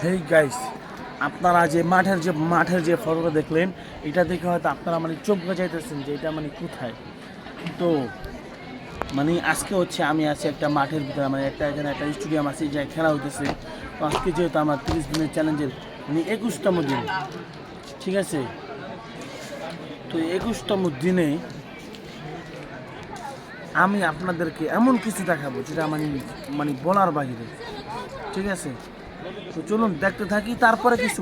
Hey guys, আপনারা যে মাঠের যে ফটোটা দেখলেন, এটা দেখে হয়তো আপনারা মানে চমকে যাইতেছেন যে এটা মানে কোথায়। তো মানে আজকে হচ্ছে আমি আছি একটা মাঠের ভিতরে, মানে এখানে একটা স্টেডিয়াম আছে যে খেলা হইতেছে। তো আজকে যেহেতু আমার 30 দিনের চ্যালেঞ্জের মানে 21তম দিন, ঠিক আছে। তো 21তম দিনে আমি আপনাদেরকে এমন কিছু দেখাবো যেটা মানে মানে বলার বাহিরে, ঠিক আছে। তো চলুন দেখতে থাকি, তারপরে কিছু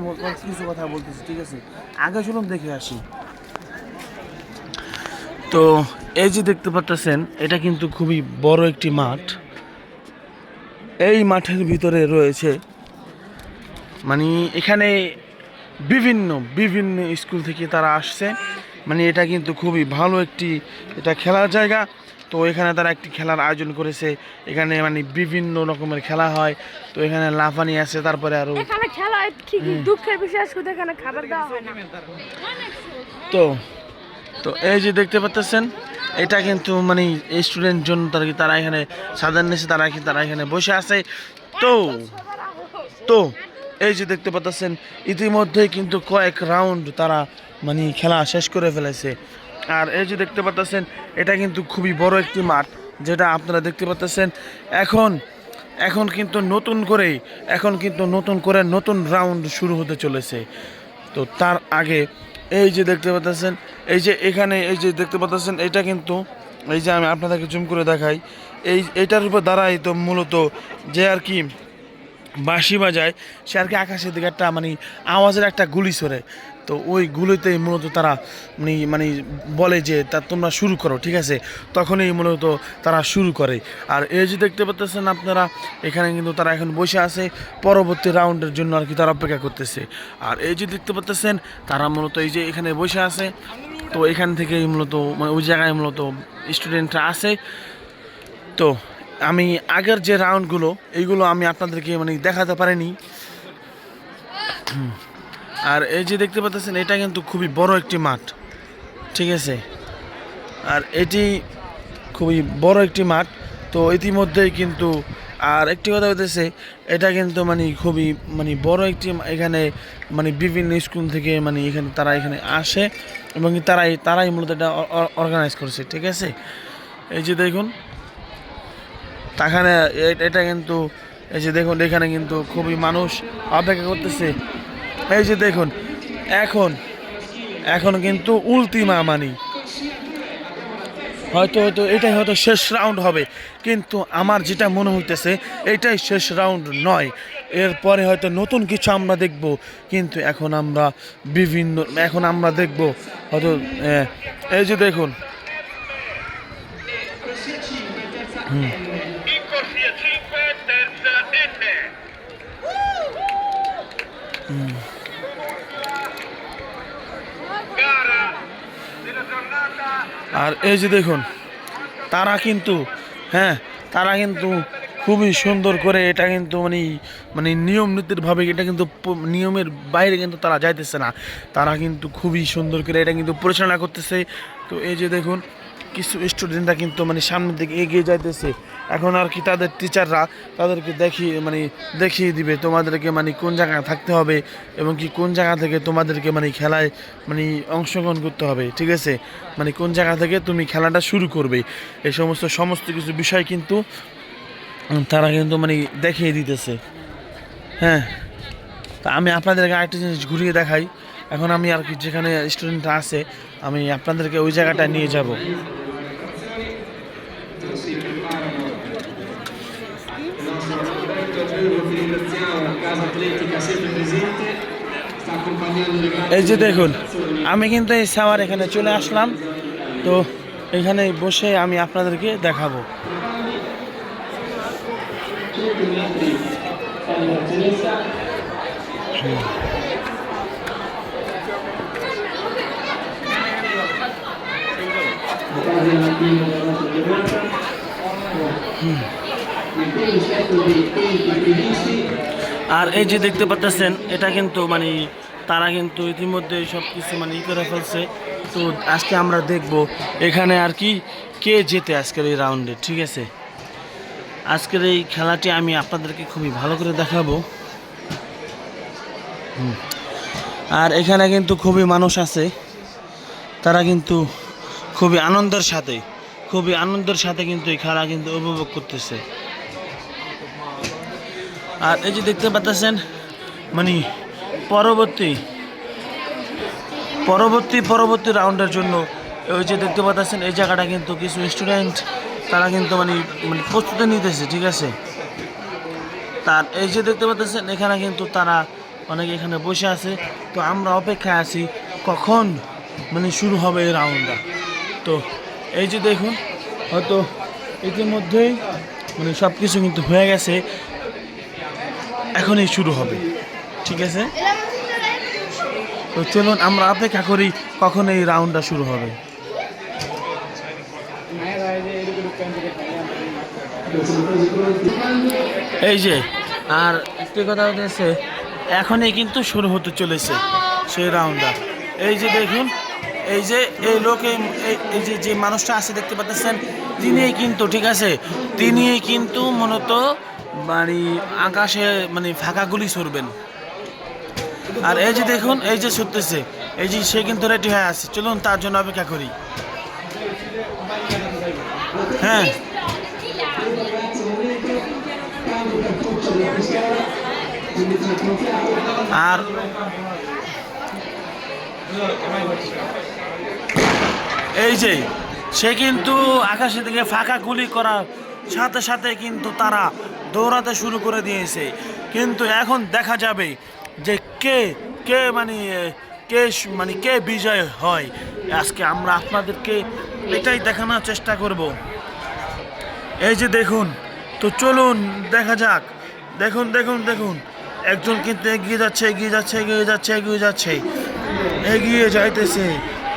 কিছু কথা বলতেছি, ঠিক আছে। আগে চলুন দেখে আসি। তো এই যে দেখতে পাচ্ছেন, এটা কিন্তু খুবই বড় একটি মাঠ। এই মাঠের ভিতরে রয়েছে মানে এখানে বিভিন্ন বিভিন্ন স্কুল থেকে তারা আসছে। মানে এটা কিন্তু খুবই ভালো একটি এটা খেলার জায়গা। তো এখানে তারা একটি খেলার আয়োজন করেছে। এখানে মানে বিভিন্ন রকমের খেলা হয়। তো এখানে লাফানি আছে, তারপরে আরো এখানে খেলা ঠিকই, দুঃখের বিষয় শুধু এখানে খাবার দেওয়া হয় না। তো তো এই যে দেখতে পাচ্ছেন, এটা কিন্তু মানে স্টুডেন্ট জন্য তারা এখানে সাধারণ নিচে তারা এখানে বসে আছে। তো তো এই যে দেখতে পাচ্ছেন, ইতিমধ্যেই কিন্তু কয়েক রাউন্ড তারা মানে খেলা শেষ করে ফেলেছে। আর এই যে দেখতে পাচ্ছেন, এটা কিন্তু খুবই বড় একটি মাঠ, যেটা আপনারা দেখতে পাচ্ছেন। এখন এখন কিন্তু নতুন করে নতুন রাউন্ড শুরু হতে চলেছে। তো তার আগে এই যে দেখতে পাচ্ছেন, এই যে দেখতে পাচ্ছেন, এটা কিন্তু এই যে আমি আপনাদেরকে জুম করে দেখাই, এইটার উপর দাঁড়াই তো মূলত যে আর কি বাঁশি বাজায়, সে আর কি আকাশের দিকে একটা মানে আওয়াজের একটা গুলি ছোড়ে। তো ওই গুলিতেই মূলত তারা মানে বলে যে তা তোমরা শুরু করো, ঠিক আছে। তখনই মূলত তারা শুরু করে। আর এই যে দেখতে পাচ্ছেন আপনারা, এখানে কিন্তু তারা এখন বসে আছে পরবর্তী রাউন্ডের জন্য আর কি তারা অপেক্ষা করতেছে। আর এই যে দেখতে পাচ্ছেন, তারা মূলত এই যে এখানে বসে আছে। তো এখান থেকেই মূলত মানে ওই জায়গায় মূলত স্টুডেন্টরা আছে। তো আমি আগের যে রাউন্ডগুলো এইগুলো আমি আপনাদেরকে মানে দেখাতে পারিনি। আর এই যে দেখতে পাচ্ছেন, এটা কিন্তু খুবই বড় একটি মাঠ, ঠিক আছে। আর এটি খুবই বড় একটি মাঠ। তো ইতিমধ্যেই কিন্তু আর একটি কথা হতেছে, এটা কিন্তু মানে খুবই মানে বড় একটি এখানে মানে বিভিন্ন স্কুল থেকে মানে এখানে আসে, এবং তারাই মূলত এটা অর্গানাইজ করছে, ঠিক আছে। এই যে দেখুন, তাখানে এটা কিন্তু এই যে দেখুন, এখানে কিন্তু খুবই মানুষ অপেক্ষা করতেছে। এই যে দেখুন, এখন এখন কিন্তু উল্টিমা মানে হয়তো হয়তো এটাই হয়তো শেষ রাউন্ড হবে, কিন্তু আমার যেটা মনে হইতেছে এটাই শেষ রাউন্ড নয়। এরপরে হয়তো নতুন কিছু আমরা দেখব, কিন্তু এখন আমরা দেখব হয়তো এই যে দেখুন। আর এই যে দেখুন, তারা কিন্তু হ্যাঁ তারা কিন্তু খুবই সুন্দর করে এটা কিন্তু মানে মানে নিয়ম নীতির ভাবে এটা কিন্তু নিয়মের বাইরে কিন্তু তারা যাইতেছে না। তারা কিন্তু খুবই সুন্দর করে এটা কিন্তু পরিচালনা করতেছে। তো এই যে দেখুন, কিছু স্টুডেন্টরা কিন্তু মানে সামনের দিকে এগিয়ে যাইতেছে। এখন আর কি তাদের টিচাররা তাদেরকে দেখিয়ে দিবে তোমাদেরকে মানে কোন জায়গায় থাকতে হবে, এবং কি কোন জায়গা থেকে তোমাদেরকে মানে খেলায় মানে অংশগ্রহণ করতে হবে, ঠিক আছে। মানে কোন জায়গা থেকে তুমি খেলাটা শুরু করবে, এই সমস্ত কিছু বিষয় কিন্তু তারা কিন্তু মানে দেখিয়ে দিতেছে। হ্যাঁ, তা আমি আপনাদেরকে আরেকটা জিনিস ঘুরিয়ে দেখাই। এখন আমি আর কি যেখানে স্টুডেন্টরা আছে, আমি আপনাদেরকে ওই জায়গাটায় নিয়ে যাব। এই যে দেখুন, আমি কিন্তু এই সাওয়ার এখানে চলে আসলাম। তো এখানে বসে আমি আপনাদেরকে দেখাবো। আর এই যে দেখতে পাচ্ছেন, এটা কিন্তু মানে তারা কিন্তু ইতিমধ্যে সব কিছু মানে করে ফেলছে। তো আজকে আমরা দেখব এখানে আর কি কে জেতে আজকের এই রাউন্ডে, ঠিক আছে। আজকের এই খেলাটি আমি আপনাদেরকে খুবই ভালো করে দেখাবো। আর এখানে কিন্তু খুবই মানুষ আছে, তারা কিন্তু খুবই আনন্দের সাথে কিন্তু এই খেলা কিন্তু উপভোগ করতেছে। আর এই যে দেখতে পাচ্ছেন মানে পরবর্তী রাউন্ডের জন্য ওই যে দেখতে পাচ্ছেন এই জায়গাটা কিন্তু কিছু স্টুডেন্ট তারা কিন্তু মানে প্রস্তুতি নিতেছে, ঠিক আছে। তার এই যে দেখতে পাচ্ছেন এখানে কিন্তু তারা অনেকে এখানে বসে আছে। তো আমরা অপেক্ষায় আছি কখন মানে শুরু হবে এই রাউন্ডটা। তো এই যে দেখুন হয়তো ইতিমধ্যেই মানে সব কিছু কিন্তু হয়ে গেছে, এখনই শুরু হবে, ঠিক আছে। তো চলুন আমরা অপেক্ষা করি কখন এই রাউন্ডটা শুরু হবে। এই যে আর একটি কথা হচ্ছে এখনই কিন্তু শুরু হতে চলেছে সেই রাউন্ডটা। এই যে দেখুন এই যে এই লোক এই যে মানুষটা আছে দেখতে পাচ্ছেন, তিনিই কিন্তু, ঠিক আছে, তিনিই কিন্তু মূলত মানে আকাশে মানে ফাঁকা গুলি ছুড়বেন। আর এই যে দেখুন এই যে ছুটতেছে, এই যে সে কিন্তু রেডি হয়ে আছে, চলুন তার জন্য অপেক্ষা করি। হ্যাঁ আর এই যে সে কিন্তু আকাশে থেকে ফাঁকা গুলি করার সাথে সাথে কিন্তু তারা দৌড়াতে শুরু করে দিয়েছে। কিন্তু এখন দেখা যাবে যে কে কে মানে কে বিজয় হয়। আজকে আমরা আপনাদেরকে এটাই দেখানোর চেষ্টা করব। এই যে দেখুন, তো চলুন দেখা যাক। দেখুন দেখুন দেখুন একজন কিন্তু এগিয়ে যাইতেছে।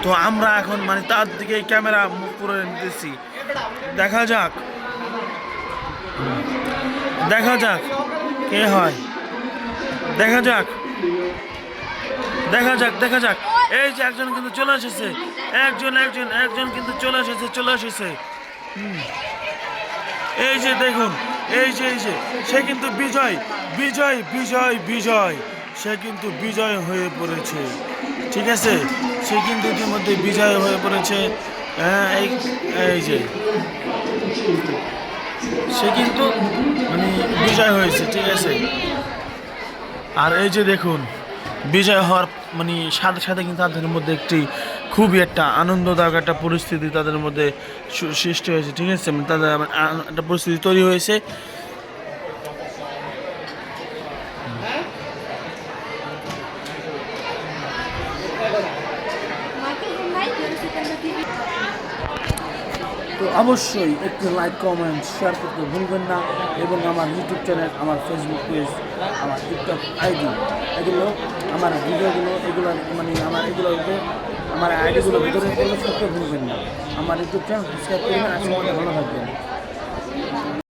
তো আমরা এখন মানে তার দিকে ক্যামেরা মুভ করে নিতেছি। দেখা যাক কে হয়, দেখা যাক। এই যে একজন কিন্তু চলে এসেছে, একজন কিন্তু চলে এসেছে। এই যে দেখুন এই যে সে কিন্তু বিজয় সে কিন্তু বিজয় হয়ে পড়েছে, ঠিক আছে। সে কিন্তু ইতিমধ্যে বিজয় হয়ে পড়েছে। হ্যাঁ এই যে সে কিন্তু মানে বিজয় হয়েছে, ঠিক আছে। আর এই যে দেখুন বিজয় হওয়ার মানে সাথে সাথে কিন্তু তাদের মধ্যে খুবই একটা আনন্দদায়ক একটা পরিস্থিতি তাদের মধ্যে সৃষ্টি হয়েছে, ঠিক আছে। তাদের একটা পরিস্থিতি তৈরি হয়েছে। তো অবশ্যই একটু লাইক কমেন্ট শেয়ার করতে ভুলবেন না, এবং আমার ইউটিউব চ্যানেল, আমার ফেসবুক পেজ, আমার টিকটক আইডি, এগুলো আমার ভিডিওগুলো এগুলো মানে আমার আইডিগুলো ভিতরে করলে করতে ভুলবেন না। আমার ইউটিউব চ্যানেল সাবস্ক্রাইব করবেন। আজকে ভালো থাকবেন।